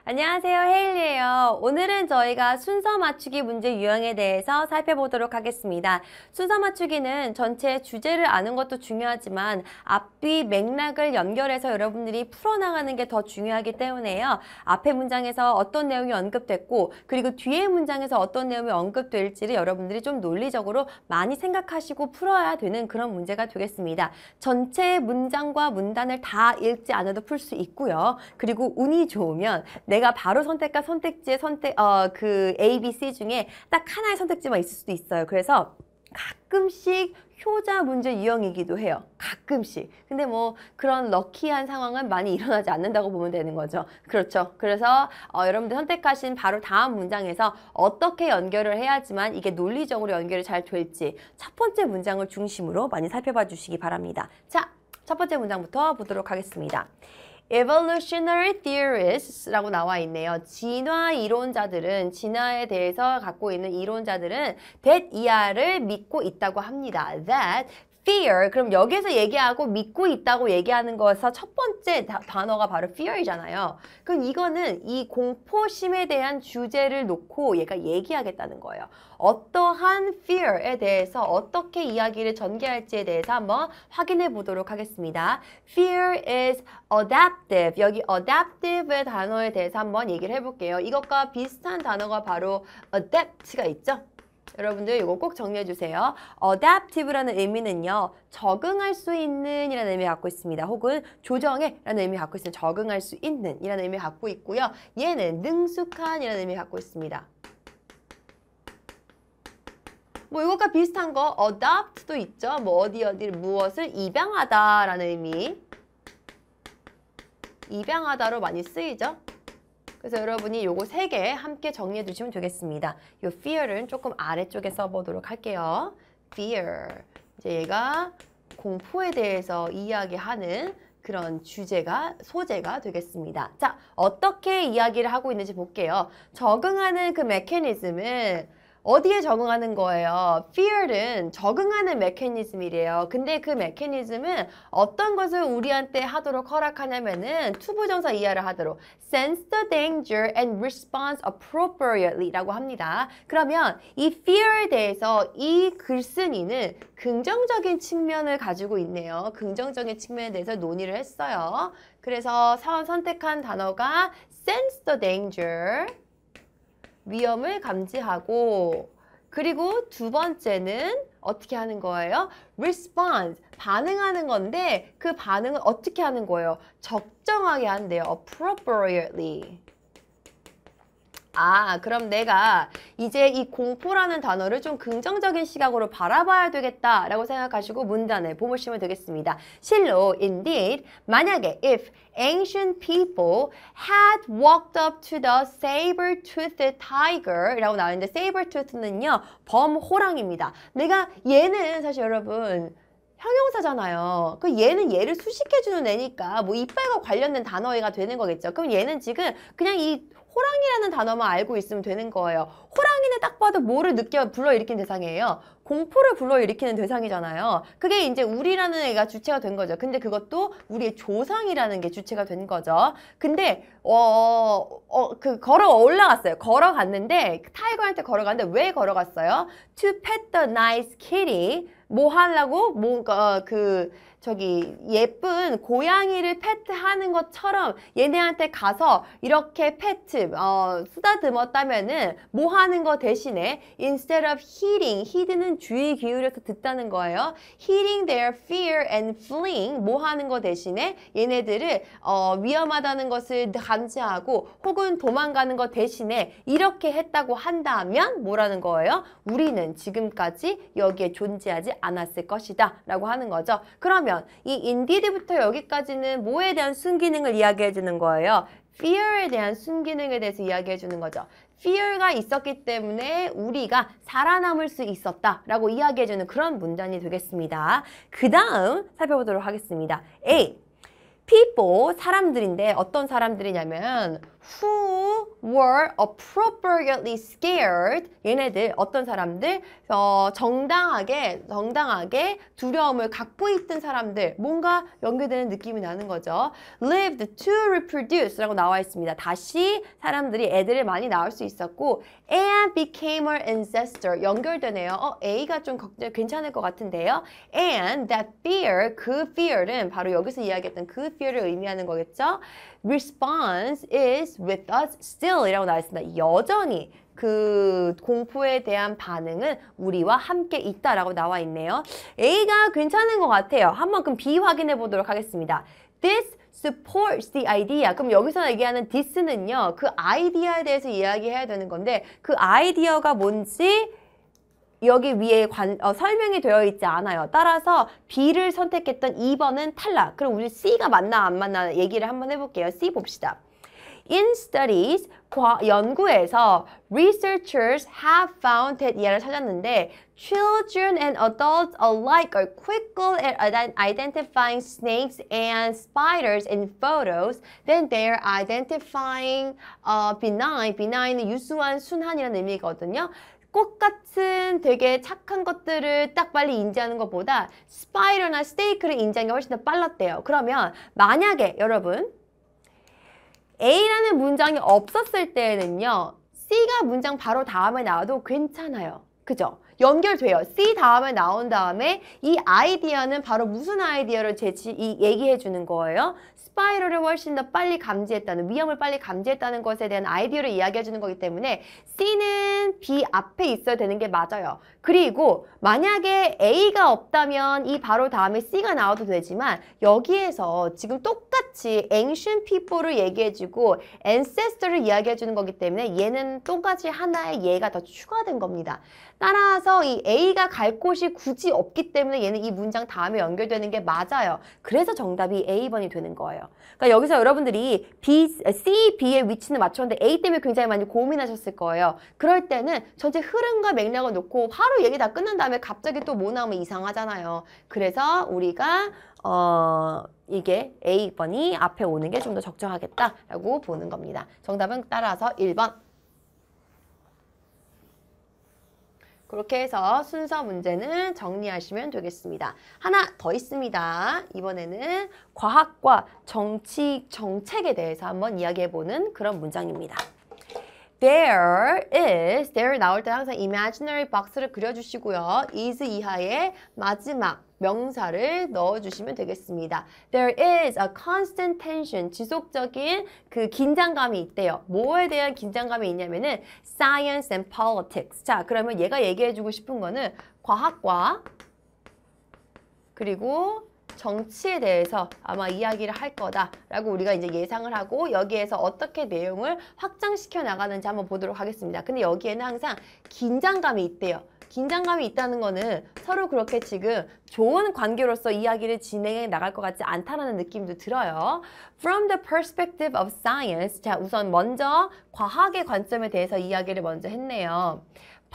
안녕하세요, 헤일리예요. 오늘은 저희가 순서 맞추기 문제 유형에 대해서 살펴보도록 하겠습니다. 순서 맞추기는 전체 주제를 아는 것도 중요하지만 앞뒤 맥락을 연결해서 여러분들이 풀어나가는 게 더 중요하기 때문에요. 앞에 문장에서 어떤 내용이 언급됐고 그리고 뒤에 문장에서 어떤 내용이 언급될지를 여러분들이 좀 논리적으로 많이 생각하시고 풀어야 되는 그런 문제가 되겠습니다. 전체 문장과 문단을 다 읽지 않아도 풀 수 있고요. 그리고 운이 좋으면 내가 바로 선택과 선택지의 그 A, B, C 중에 딱 하나의 선택지만 있을 수도 있어요. 그래서 가끔씩 효자 문제 유형이기도 해요. 가끔씩. 근데 뭐 그런 럭키한 상황은 많이 일어나지 않는다고 보면 되는 거죠. 그렇죠. 그래서 여러분들 선택하신 바로 다음 문장에서 어떻게 연결을 해야지만 이게 논리적으로 연결이 잘 될지 첫 번째 문장을 중심으로 많이 살펴봐 주시기 바랍니다. 자, 첫 번째 문장부터 보도록 하겠습니다. Evolutionary theorists,라고 나와 있네요. 진화 이론자들은, 진화에 대해서 갖고 있는 이론자들은 that 이하를 믿고 있다고 합니다. That fear, 그럼 여기서 얘기하고 믿고 있다고 얘기하는 거에서 첫 번째 단어가 바로 fear이잖아요. 그럼 이거는 이 공포심에 대한 주제를 놓고 얘가 얘기하겠다는 거예요. 어떠한 fear에 대해서 어떻게 이야기를 전개할지에 대해서 한번 확인해 보도록 하겠습니다. Fear is adaptive. 여기 adaptive의 단어에 대해서 한번 얘기를 해볼게요. 이것과 비슷한 단어가 바로 adapt가 있죠? 여러분들 이거 꼭 정리해 주세요. adaptive라는 의미는요. 적응할 수 있는 이라는 의미 갖고 있습니다. 혹은 조정해 라는 의미 갖고 있습니다. 적응할 수 있는 이라는 의미 갖고 있고요. 얘는 능숙한 이라는 의미 갖고 있습니다. 뭐 이것과 비슷한 거 adopt도 있죠. 뭐 어디를 무엇을 입양하다 라는 의미. 입양하다로 많이 쓰이죠. 그래서 여러분이 요거 3개 함께 정리해 주시면 되겠습니다. 요 fear는 조금 아래쪽에 써보도록 할게요. fear. 이제 얘가 공포에 대해서 이야기하는 그런 소재가 되겠습니다. 자, 어떻게 이야기를 하고 있는지 볼게요. 적응하는 그 메커니즘은 어디에 적응하는 거예요? fear는 적응하는 메커니즘이래요. 근데 그 메커니즘은 어떤 것을 우리한테 하도록 허락하냐면은 투부정사 이하를 하도록 sense the danger and respond appropriately 라고 합니다. 그러면 이 fear에 대해서 이 글쓴이는 긍정적인 측면을 가지고 있네요. 긍정적인 측면에 대해서 논의를 했어요. 그래서 선택한 단어가 sense the danger 위험을 감지하고 그리고 두 번째는 어떻게 하는 거예요? respond, 반응하는 건데 그 반응은 어떻게 하는 거예요? 적정하게 한대요. appropriately. 그럼 내가 이제 이 공포라는 단어를 좀 긍정적인 시각으로 바라봐야 되겠다라고 생각하시고 문단을 보시면 되겠습니다. 실로, indeed, 만약에 if ancient people had walked up to the saber-toothed tiger 라고 나오는데 saber-tooth는요, 범호랑입니다. 내가 얘는 사실 여러분 형용사잖아요. 그 얘는 얘를 수식해주는 애니까 뭐 이빨과 관련된 단어가 되는 거겠죠. 그럼 얘는 지금 그냥 이 호랑이라는 단어만 알고 있으면 되는 거예요. 호랑이는 딱 봐도 뭐를 불러일으킨 대상이에요? 공포를 불러일으키는 대상이잖아요. 그게 이제 우리라는 애가 주체가 된 거죠. 근데 그것도 우리의 조상이라는 게 주체가 된 거죠. 근데 걸어 올라갔어요. 걸어갔는데 타이거한테 걸어갔는데 왜 걸어갔어요? To pet the nice kitty. 뭐 하려고? 예쁜 고양이를 페트하는 것처럼 얘네한테 가서 이렇게 쓰다듬었다면은 뭐 하는 거 대신에 instead of heed는 주의 기울여서 듣다는 거예요. heeding their fear and fleeing 뭐 하는 거 대신에 얘네들을 위험하다는 것을 감지하고 혹은 도망가는 거 대신에 이렇게 했다고 한다면 뭐라는 거예요? 우리는 지금까지 여기에 존재하지 않았을 것이다 라고 하는 거죠. 그러면 이 indeed부터 여기까지는 뭐에 대한 순기능을 이야기해 주는 거예요? fear에 대한 순기능에 대해서 이야기해 주는 거죠. fear가 있었기 때문에 우리가 살아남을 수 있었다라고 이야기해 주는 그런 문장이 되겠습니다. 그 다음 살펴보도록 하겠습니다. A. people, 사람들인데 어떤 사람들이냐면 who were appropriately scared. 얘네들 어떤 사람들? 정당하게 두려움을 갖고 있던 사람들. 뭔가 연결되는 느낌이 나는 거죠. lived to reproduce 라고 나와 있습니다. 다시 사람들이 애들을 많이 낳을 수 있었고 and became her ancestor. 연결되네요. A가 좀 괜찮을 것 같은데요. and that fear, 그 fear는 바로 여기서 이야기했던 그 fear를 의미하는 거겠죠. response is with us still 이라고 나와 있습니다. 여전히 그 공포에 대한 반응은 우리와 함께 있다라고 나와 있네요. A가 괜찮은 것 같아요. 한번 그럼 B 확인해 보도록 하겠습니다. This supports the idea. 그럼 여기서 얘기하는 this는요. 그 아이디어에 대해서 이야기해야 되는 건데 그 아이디어가 뭔지 여기 위에 설명이 되어 있지 않아요. 따라서 B를 선택했던 2번은 탈락. 그럼 우리 C가 맞나 안 맞나 얘기를 한번 해볼게요. C 봅시다. In studies, 연구에서 researchers have found that 얘를 찾았는데 children and adults alike are quicker at identifying snakes and spiders in photos than they're identifying benign, 유수한, 순한이라는 의미거든요. 꽃같은 되게 착한 것들을 딱 빨리 인지하는 것보다 스파이더나 스테이크를 인지하는 게 훨씬 더 빨랐대요. 그러면 만약에 여러분 A라는 문장이 없었을 때는요. C가 문장 바로 다음에 나와도 괜찮아요. 그죠? 연결돼요. C 다음에 나온 다음에 이 아이디어는 바로 무슨 아이디어를 얘기해 주는 거예요? 스파이럴을 훨씬 더 빨리 감지했다는, 위험을 빨리 감지했다는 것에 대한 아이디어를 이야기해 주는 거기 때문에 C는 B 앞에 있어야 되는 게 맞아요. 그리고 만약에 A가 없다면 이 바로 다음에 C가 나와도 되지만 여기에서 지금 똑같이 ancient people를 얘기해 주고 ancestor를 이야기해 주는 거기 때문에 얘는 똑같이 하나의 예가 더 추가된 겁니다. 따라서 이 A가 갈 곳이 굳이 없기 때문에 얘는 이 문장 다음에 연결되는 게 맞아요. 그래서 정답이 A번이 되는 거예요. 그러니까 여기서 여러분들이 C, B의 위치는 맞췄는데 A 때문에 굉장히 많이 고민하셨을 거예요. 그럴 때는 전체 흐름과 맥락을 놓고 바로 얘기 다 끝난 다음에 갑자기 또 뭐 나오면 이상하잖아요. 그래서 우리가 이게 A번이 앞에 오는 게 좀 더 적정하겠다라고 보는 겁니다. 정답은 따라서 1번. 그렇게 해서 순서 문제는 정리하시면 되겠습니다. 하나 더 있습니다. 이번에는 과학과 정책에 대해서 한번 이야기해보는 그런 문장입니다. There 나올 때 항상 imaginary box를 그려주시고요. is 이하의 마지막 명사를 넣어주시면 되겠습니다. There is a constant tension, 지속적인 그 긴장감이 있대요. 뭐에 대한 긴장감이 있냐면은 science and politics. 자, 그러면 얘가 얘기해주고 싶은 거는 과학과 그리고 정치에 대해서 아마 이야기를 할 거다라고 우리가 이제 예상을 하고 여기에서 어떻게 내용을 확장시켜 나가는지 한번 보도록 하겠습니다. 근데 여기에는 항상 긴장감이 있대요. 긴장감이 있다는 거는 서로 그렇게 지금 좋은 관계로서 이야기를 진행해 나갈 것 같지 않다는 느낌도 들어요. From the perspective of science, 자 우선 먼저 과학의 관점에 대해서 이야기를 먼저 했네요.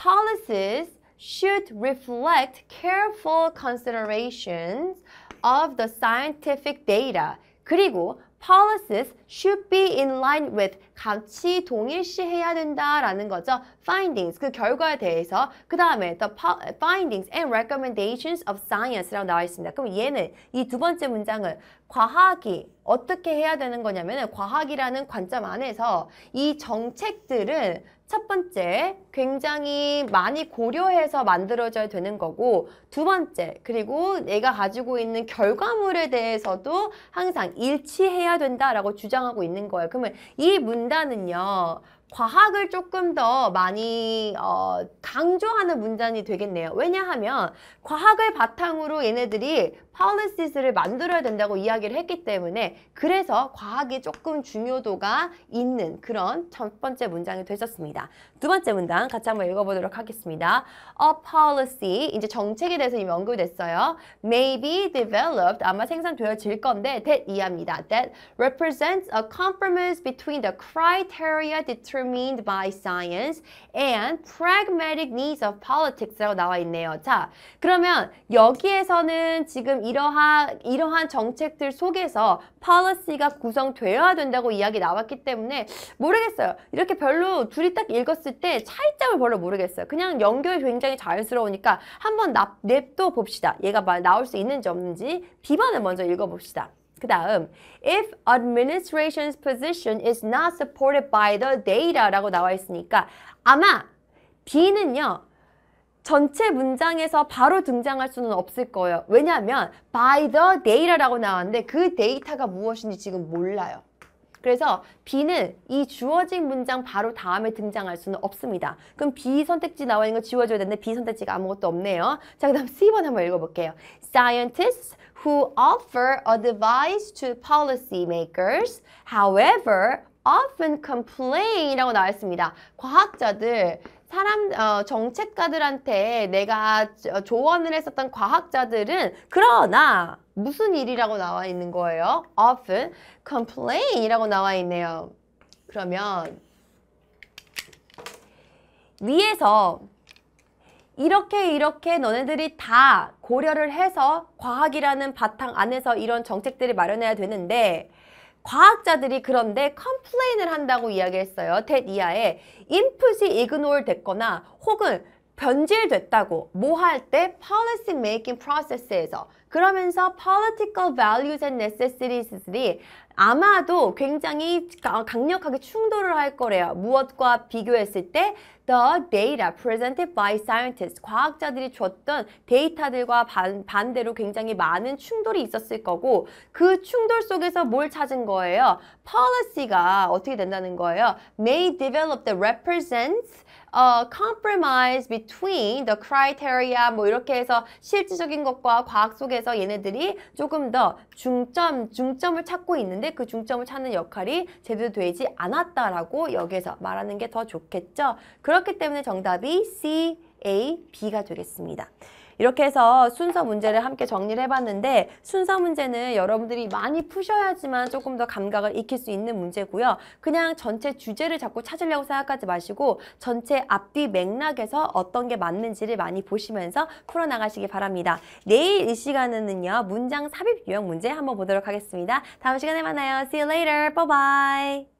Policies should reflect careful considerations of the scientific data. 그리고 policies should be in line with 같이 동일시해야 된다라는 거죠. findings, 그 결과에 대해서. 그 다음에 the findings and recommendations of science라고 나와 있습니다. 그럼 얘는 이 두 번째 문장은 과학이 어떻게 해야 되는 거냐면 과학이라는 관점 안에서 이 정책들은 첫 번째, 굉장히 많이 고려해서 만들어져야 되는 거고 두 번째, 그리고 내가 가지고 있는 결과물에 대해서도 항상 일치해야 된다라고 주장하고 있는 거예요. 그러면 이 문단은요. 과학을 조금 더 많이 강조하는 문단이 되겠네요. 왜냐하면 과학을 바탕으로 얘네들이 policies,를 만들어야 된다고 이야기를 했기 때문에 그래서 과학이 조금 중요도가 있는 그런 첫 번째 문장이 되셨습니다. 두 번째 문장 같이 한번 읽어보도록 하겠습니다. A policy, 이제 정책에 대해서 이미 언급이 됐어요. May be developed, 아마 생산되어질 건데 that 이해합니다. That represents a compromise between the criteria determined determined by science and pragmatic needs of politics라고 나와 있네요. 자, 그러면 여기에서는 지금 이러한 정책들 속에서 policy가 구성되어야 된다고 이야기 나왔기 때문에 모르겠어요. 이렇게 별로 둘이 딱 읽었을 때 차이점을 별로 모르겠어요. 그냥 연결이 굉장히 자연스러우니까 한번 냅둬 봅시다. 얘가 나올 수 있는지 없는지 B번을 먼저 읽어봅시다. 그 다음 if administration's position is not supported by the data라고 나와 있으니까 아마 B는요. 전체 문장에서 바로 등장할 수는 없을 거예요. 왜냐하면 by the data라고 나왔는데 그 데이터가 무엇인지 지금 몰라요. 그래서 B는 이 주어진 문장 바로 다음에 등장할 수는 없습니다. 그럼 B 선택지 나와 있는 거 지워줘야 되는데 B 선택지가 아무것도 없네요. 자, 그 다음 C번 한번 읽어볼게요. Scientists who offer advice to policymakers, however, often complain 라고 나와 있습니다. 과학자들, 정책가들한테 내가 조언을 했었던 과학자들은 그러나 무슨 일이라고 나와 있는 거예요? often complain 이라고 나와 있네요. 그러면 위에서 이렇게 너네들이 다 고려를 해서 과학이라는 바탕 안에서 이런 정책들을 마련해야 되는데 과학자들이 그런데 컴플레인을 한다고 이야기했어요. tet 이하에 input이 ignore 됐거나 혹은 변질됐다고 뭐 할 때 policy making process에서 그러면서 political values and necessities들이 아마도 굉장히 강력하게 충돌을 할 거래요. 무엇과 비교했을 때 the data presented by scientists 과학자들이 줬던 데이터들과 반대로 굉장히 많은 충돌이 있었을 거고 그 충돌 속에서 뭘 찾은 거예요? policy가 어떻게 된다는 거예요? may develop that represents compromise between the criteria 뭐 이렇게 해서 실질적인 것과 과학 속에서 얘네들이 조금 더 중점을 찾고 있는데 그 중점을 찾는 역할이 제대로 되지 않았다라고 여기에서 말하는 게 더 좋겠죠. 그렇기 때문에 정답이 C, A, B가 되겠습니다. 이렇게 해서 순서 문제를 함께 정리를 해봤는데 순서 문제는 여러분들이 많이 푸셔야지만 조금 더 감각을 익힐 수 있는 문제고요. 그냥 전체 주제를 자꾸 찾으려고 생각하지 마시고 전체 앞뒤 맥락에서 어떤 게 맞는지를 많이 보시면서 풀어나가시기 바랍니다. 내일 이 시간에는요. 문장 삽입 유형 문제 한번 보도록 하겠습니다. 다음 시간에 만나요. See you later. Bye bye.